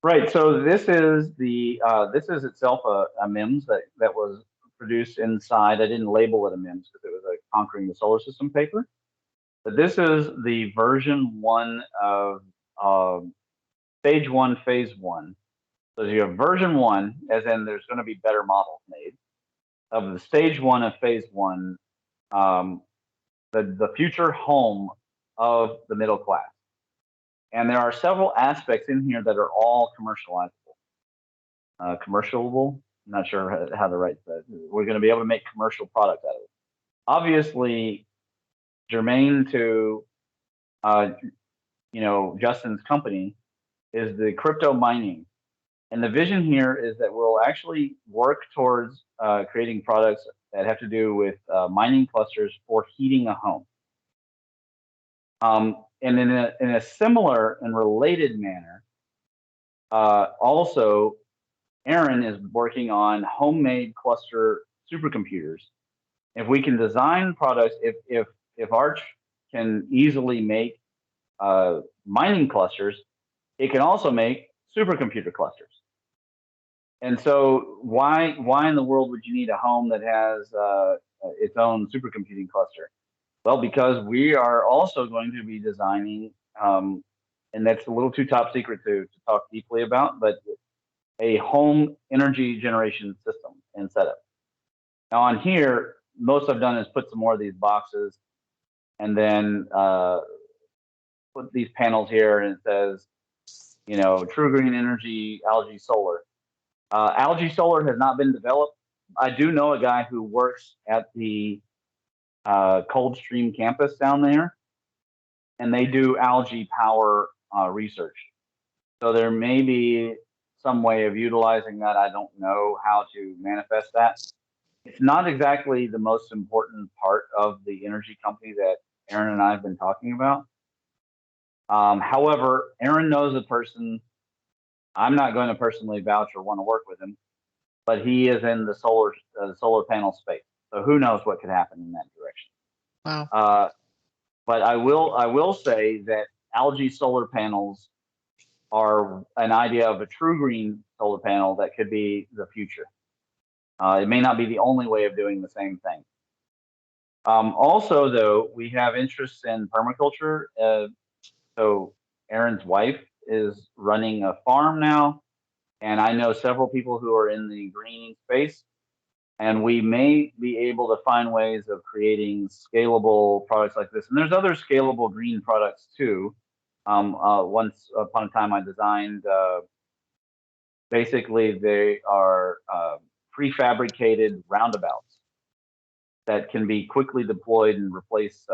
Right. So this is itself a MEMS that was produced inside. I didn't label it a MEMS because it was a conquering the solar system paper. But this is the version one of um, stage one, phase one. So you have version one, as in there's going to be better models made of the stage one of phase one, um, the future home of the middle class. And there are several aspects in here that are all commercializable. Commercialable. I'm not sure how to write that. We're going to be able to make commercial product out of it. Obviously, germane to uh, Justin's company is the crypto mining, and the vision here is that we'll actually work towards creating products that have to do with mining clusters for heating a home. And in a similar and related manner, also Aaron is working on homemade cluster supercomputers. If we can design products, if Arch can easily make mining clusters, it can also make supercomputer clusters. And so, why in the world would you need a home that has its own supercomputing cluster? Well, because we are also going to be designing, and that's a little too top secret to talk deeply about, but a home energy generation system and setup. Now on here, most I've done is put some more of these boxes and then put these panels here, and it says, True Green Energy Algae Solar. Algae Solar has not been developed. I do know a guy who works at the Coldstream campus down there, and they do algae power research. So there may be some way of utilizing that. I don't know how to manifest that. It's not exactly the most important part of the energy company that Aaron and I have been talking about. However, Aaron knows a person. I'm not going to personally vouch or want to work with him, but he is in the solar panel space. So who knows what could happen in that direction. Wow. Uh, but I will say that algae solar panels are an idea of a true green solar panel that could be the future. It may not be the only way of doing the same thing. Also, though, we have interests in permaculture. So Aaron's wife is running a farm now, and I know several people who are in the greening space, and we may be able to find ways of creating scalable products like this. And there's other scalable green products too. Once upon a time, I designed. Basically, they are prefabricated roundabouts that can be quickly deployed and replace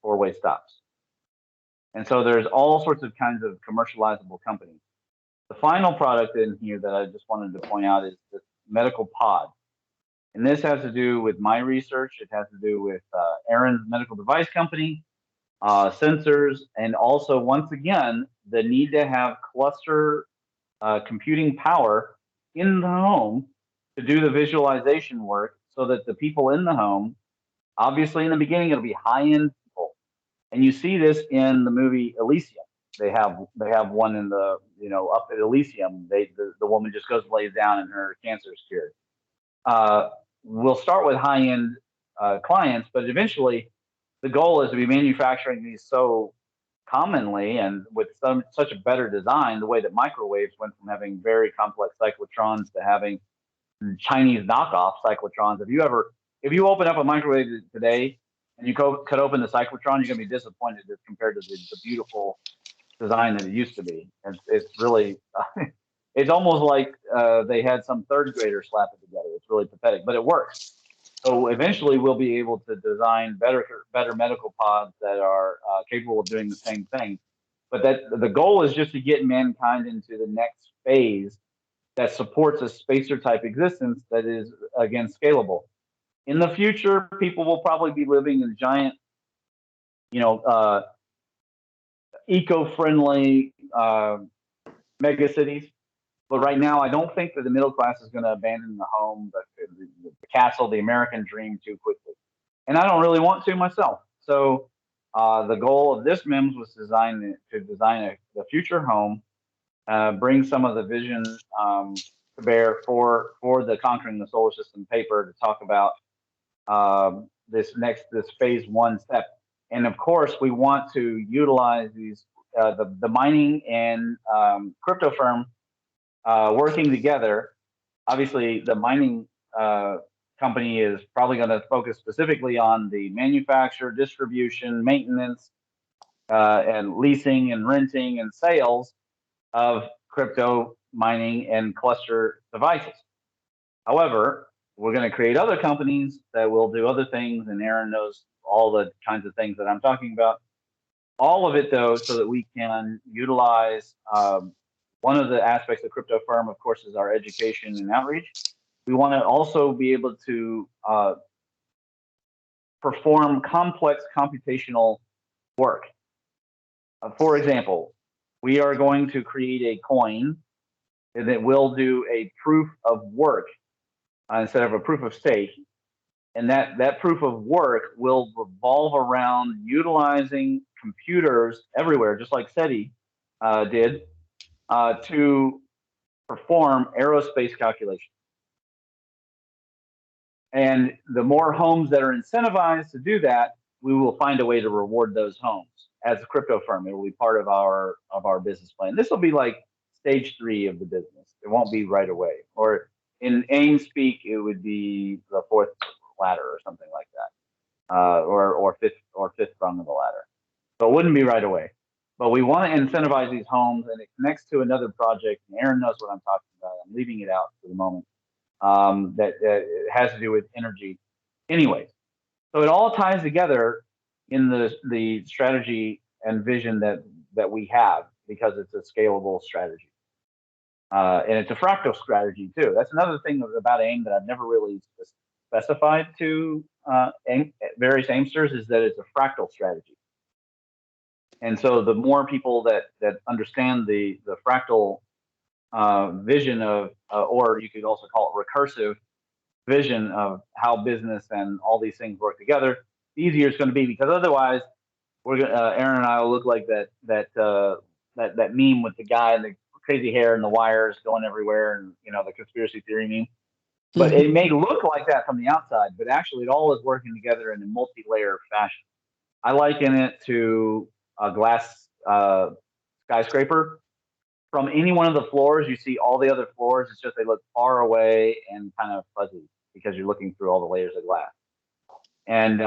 four-way stops. And so there's all sorts of kinds of commercializable companies. The final product in here that I just wanted to point out is this medical pod. And this has to do with my research. It has to do with Aaron's medical device company, sensors, and also, once again, the need to have cluster computing power in the home to do the visualization work so that the people in the home, obviously in the beginning, it'll be high end people. And you see this in the movie Elysium. They have one in the up at Elysium. The woman just goes lays down and her cancer is cured. Uh, we'll start with high end clients, but eventually the goal is to be manufacturing these so commonly and with such a better design, the way that microwaves went from having very complex cyclotrons to having Chinese knockoff cyclotrons. If you open up a microwave today and you cut open the cyclotron, you're going to be disappointed as compared to the beautiful design that it used to be. It's really, it's almost like they had some third grader slap it together. It's really pathetic, but it works. So eventually, we'll be able to design better medical pods that are capable of doing the same thing. But that the goal is just to get mankind into the next phase that supports a spacer type existence that is again scalable. In the future, people will probably be living in giant, you know, eco-friendly mega cities. But right now, I don't think that the middle class is going to abandon the home, the castle, the American dream too quickly. And I don't really want to myself. So the goal of this MEMS was to design the future home bring some of the vision to bear for the Conquering the Solar System paper to talk about this phase one step. And of course, we want to utilize these the mining and crypto firm working together. Obviously, the mining company is probably going to focus specifically on the manufacture, distribution, maintenance, and leasing and renting and sales of crypto mining and cluster devices. However, we're going to create other companies that will do other things, and Aaron knows all the kinds of things that I'm talking about. All of it, though, so that we can utilize one of the aspects of Crypto Firm, of course, is our education and outreach. We want to also be able to perform complex computational work. For example, we are going to create a coin that will do a proof of work instead of a proof of stake. And that proof of work will revolve around utilizing computers everywhere, just like SETI did, to perform aerospace calculations. And the more homes that are incentivized to do that, we will find a way to reward those homes. As a crypto firm, it will be part of our business plan. This will be like stage 3 of the business. It won't be right away. Or in AIM speak, it would be the 4th ladder or something like that, or fifth rung of the ladder. So it wouldn't be right away. But we want to incentivize these homes, and it connects to another project. And Aaron knows what I'm talking about. I'm leaving it out for the moment. That it has to do with energy. Anyways, so it all ties together in the strategy and vision that we have, because it's a scalable strategy. And it's a fractal strategy too. That's another thing about AIM that I've never really specified to various AIMsters, is that it's a fractal strategy. And so the more people that understand the fractal vision of, or you could also call it recursive vision of how business and all these things work together, the easier it's going to be. Because otherwise, Aaron and I will look like that meme with the guy and the crazy hair and the wires going everywhere, and the conspiracy theory meme. But it may look like that from the outside, but actually it all is working together in a multi-layer fashion. I liken it to a glass skyscraper. From any one of the floors, you see all the other floors. It's just they look far away and kind of fuzzy because you're looking through all the layers of glass. And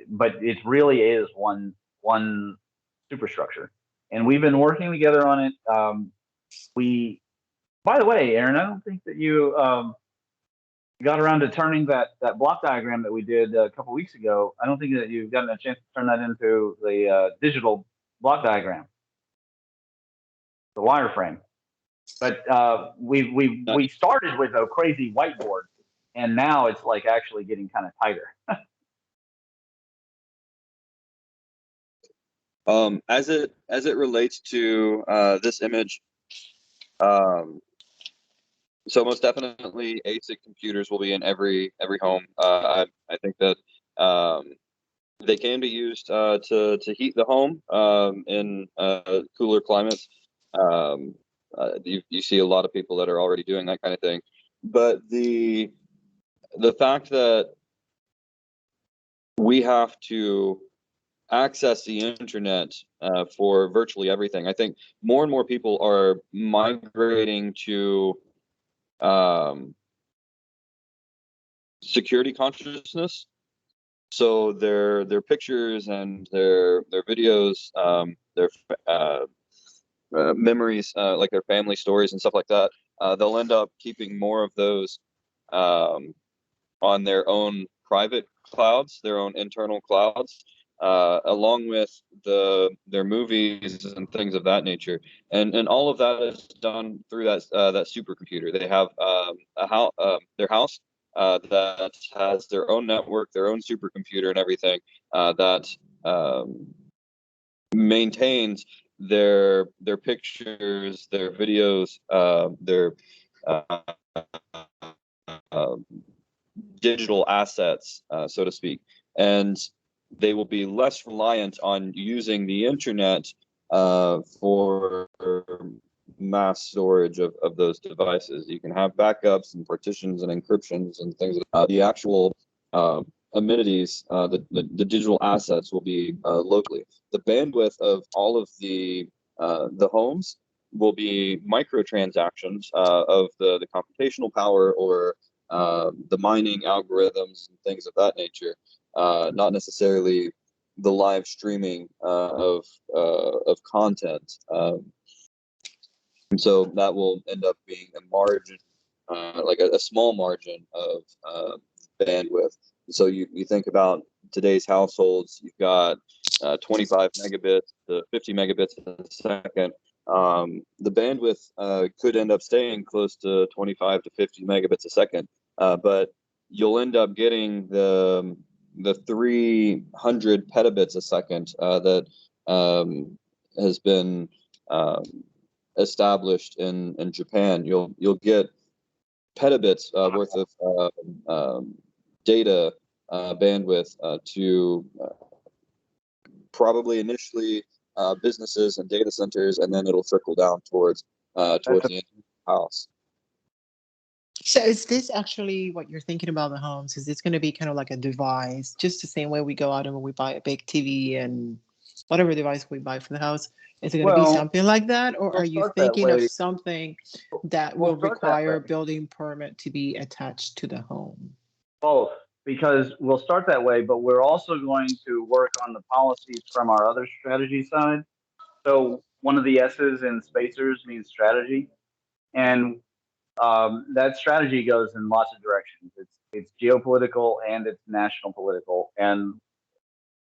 but it really is one superstructure, and we've been working together on it. By the way, Aaron, I don't think that you got around to turning that block diagram that we did a couple weeks ago. I don't think that you've gotten a chance to turn that into the digital block diagram, the wireframe. But we started with a crazy whiteboard, and now it's like actually getting kind of tighter. As it relates to this image, so most definitely ASIC computers will be in every home. I think that they can be used to heat the home in cooler climates. You see a lot of people that are already doing that kind of thing, but the fact that we have to access the internet for virtually everything, I think more and more people are migrating to security consciousness. So their pictures and their videos, their memories, like their family stories and stuff like that, they'll end up keeping more of those on their own private clouds, their own internal clouds, along with their movies and things of that nature. And all of that is done through that supercomputer. They have their house that has their own network, their own supercomputer and everything that maintains their pictures, their videos, their digital assets, so to speak. And they will be less reliant on using the internet for mass storage of those devices. You can have backups and partitions and encryptions and things. The actual amenities, the digital assets will be locally. The bandwidth of all of the homes will be microtransactions of the computational power or the mining algorithms and things of that nature, not necessarily the live streaming of content. And so that will end up being a margin, like a small margin of bandwidth. So you think about today's households, you've got 25 megabits to 50 megabits a second. The bandwidth could end up staying close to 25 to 50 megabits a second, but you'll end up getting the 300 petabits a second that has been established in Japan. You'll get petabits worth of data bandwidth to probably initially businesses and data centers, and then it'll trickle down towards the end of the house. So is this actually what you're thinking about the homes? Is this going to be kind of like a device, just the same way we go out and we buy a big TV and whatever device we buy for the house? Is it going to be something like that? Or are you thinking of something that will require a building permit to be attached to the home? Both, because we'll start that way, but we're also going to work on the policies from our other strategy side. So one of the S's in Spacers means strategy. And that strategy goes in lots of directions. It's geopolitical and it's national political. And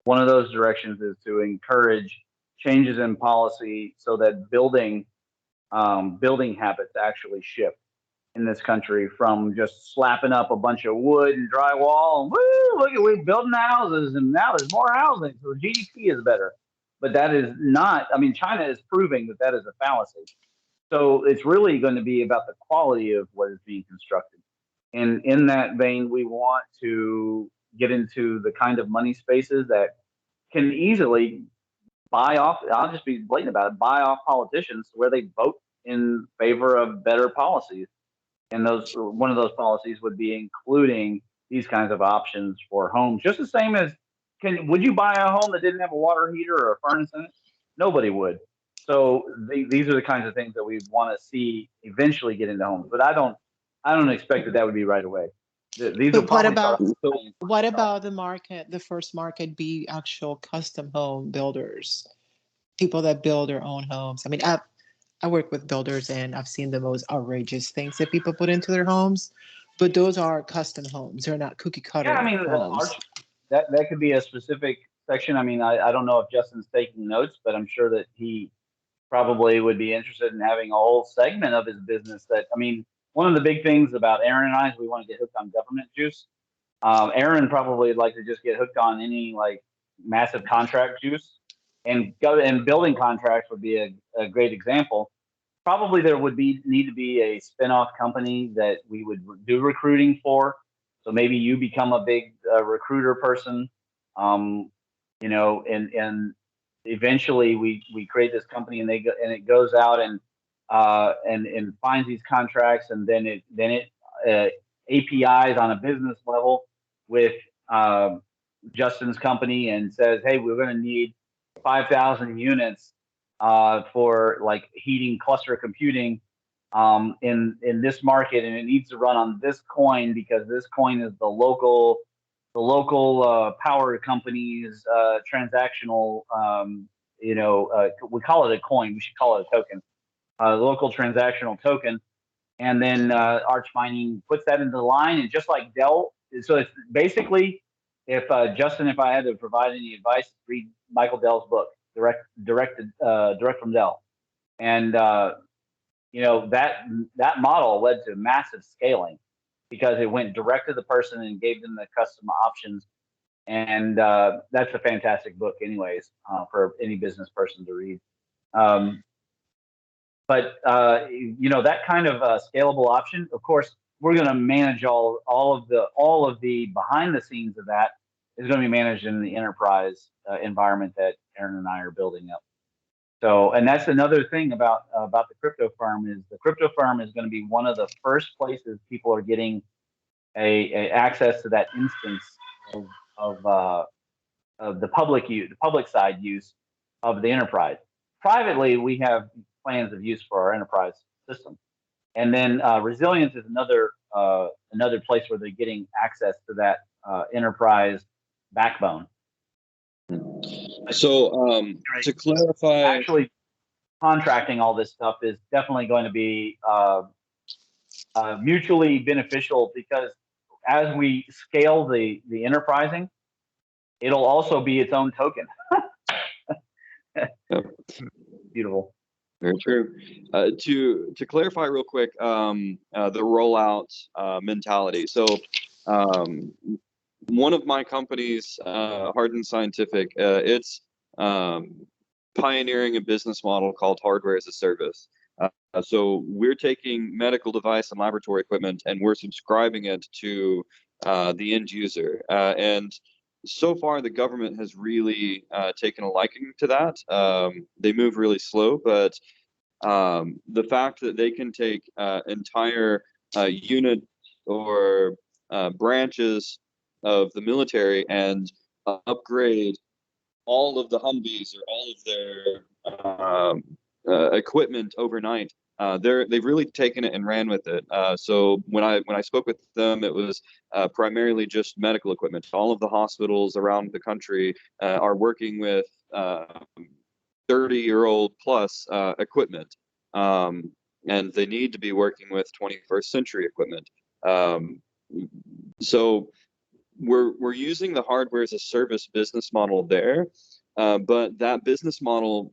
one of those directions is to encourage changes in policy so that building habits actually shift in this country from just slapping up a bunch of wood and drywall and woo, look at we're building houses and now there's more housing, so the GDP is better. But that is not. I mean, China is proving that is a fallacy. So it's really going to be about the quality of what is being constructed. And in that vein, we want to get into the kind of money spaces that can easily buy off. I'll just be blatant about it. Buy off politicians where they vote in favor of better policies. And one of those policies would be including these kinds of options for homes. Just the same as would you buy a home that didn't have a water heater or a furnace in it? Nobody would. So these are the kinds of things that we want to see eventually get into homes. But I don't expect that would be right away. What about the market? The first market be actual custom home builders, people that build their own homes. I mean, I work with builders and I've seen the most outrageous things that people put into their homes, but those are custom homes. They're not cookie cutter homes. That could be a specific section. I mean, I don't know if Justin's taking notes, but I'm sure that he probably would be interested in having a whole segment of his business one of the big things about Aaron and I is we want to get hooked on government juice. Aaron probably would like to just get hooked on any like massive contract juice, and building contracts would be a great example. Probably there would need to be a spinoff company that we would do recruiting for. So maybe you become a big recruiter person, and eventually we create this company and it goes out and finds these contracts, and then it APIs on a business level with Justin's company and says, hey, we're going to need 5,000 units for like heating cluster computing in this market, and it needs to run on this coin because this coin is the local power company's transactional. We call it a coin. We should call it a token. Local transactional token, and then Arch Mining puts that into the line, and just like Dell, so it's basically if I had to provide any advice, read Michael Dell's book, direct from Dell, and that model led to massive scaling because it went direct to the person and gave them the custom options, and that's a fantastic book, anyways, for any business person to read. But that kind of scalable option, of course, we're going to manage all of the behind the scenes of that is going to be managed in the enterprise environment that Aaron and I are building up. So, and that's another thing about the crypto firm is the crypto firm is going to be one of the first places people are getting a access to that instance of of, uh, of the public side use of the enterprise. Privately, we have plans of use for our enterprise system, and then resilience is another place where they're getting access to that enterprise backbone. So to clarify, Actually, contracting all this stuff is definitely going to be mutually beneficial because as we scale the enterprising, it'll also be its own token. Beautiful. very true. To clarify real quick, the rollout mentality. So, one of my companies, Hardin Scientific, it's pioneering a business model called hardware as a service. So we're taking medical device and laboratory equipment and we're subscribing it to the end user. And so far, the government has really taken a liking to that. They move really slow, but the fact that they can take entire unit or branches of the military and upgrade all of the Humvees or all of their equipment overnight. They've really taken it and ran with it. So when I spoke with them, it was primarily just medical equipment. All of the hospitals around the country are working with 30-year-old plus equipment, and they need to be working with 21st century equipment. So we're using the hardware as a service business model there, but that business model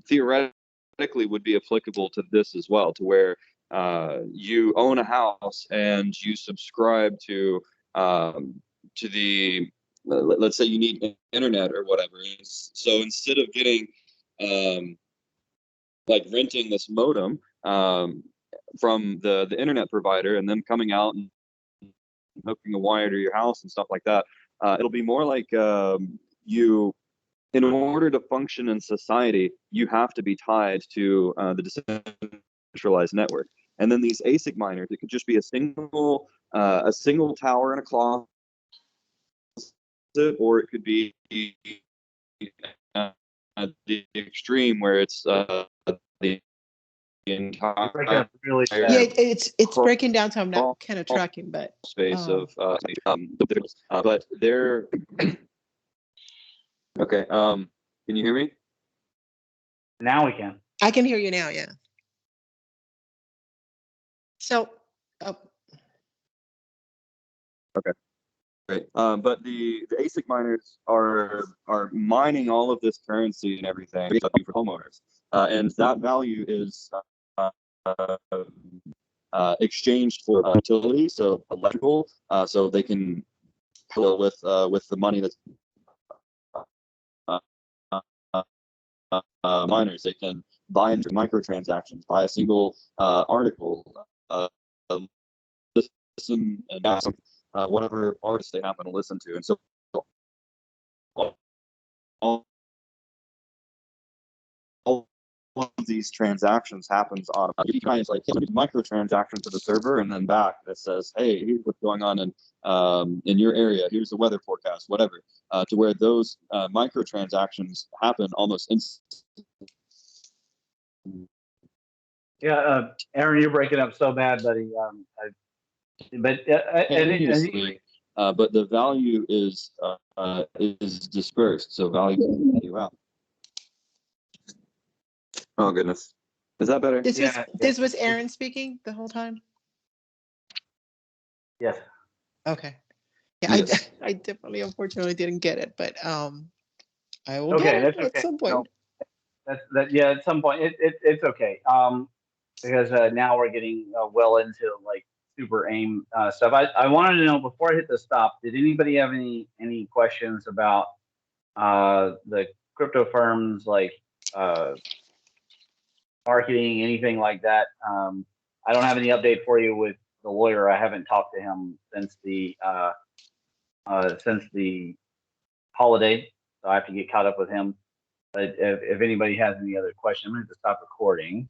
theoretically would be applicable to this as well, to where you own a house and you subscribe to the let's say you need internet or whatever. So instead of getting like renting this modem from the internet provider and them coming out and hooking a wire to your house and stuff like that, it'll be more like you, in order to function in society, you have to be tied to the decentralized network. And then these ASIC miners, it could just be a single tower in a closet, or it could be at the extreme where it's the entire Really Yeah, it's breaking down, so I'm not kind of tracking, but space of but they're okay. Can you hear me? now we can. I can hear you now. Yeah. So, Okay. Great. But the ASIC miners are mining all of this currency and everything for homeowners, and that value is exchanged for utility, so electrical, so they can deal with the money that's miners. They can buy into microtransactions, buy a single article, listen and whatever artist they happen to listen to, and so all of these transactions happens on you guys like microtransaction to the server and then back that says, hey, here's what's going on in your area, here's the weather forecast, whatever, to where those microtransactions happen almost instantly. Yeah, Aaron, you're breaking up so bad, buddy. But the value is dispersed, so value out. Oh goodness, is that better? This was Aaron speaking the whole time. Yes. Okay. Yeah, yes. I definitely, unfortunately, didn't get it, but I will get it at some point. No, at some point it's okay. Because now we're getting well into like super AIM stuff. I wanted to know before I hit the stop, did anybody have any questions about the crypto firms, like marketing, anything like that? I don't have any update for you with the lawyer. I haven't talked to him since the holiday, so I have to get caught up with him. But if anybody has any other question, I'm going to stop recording.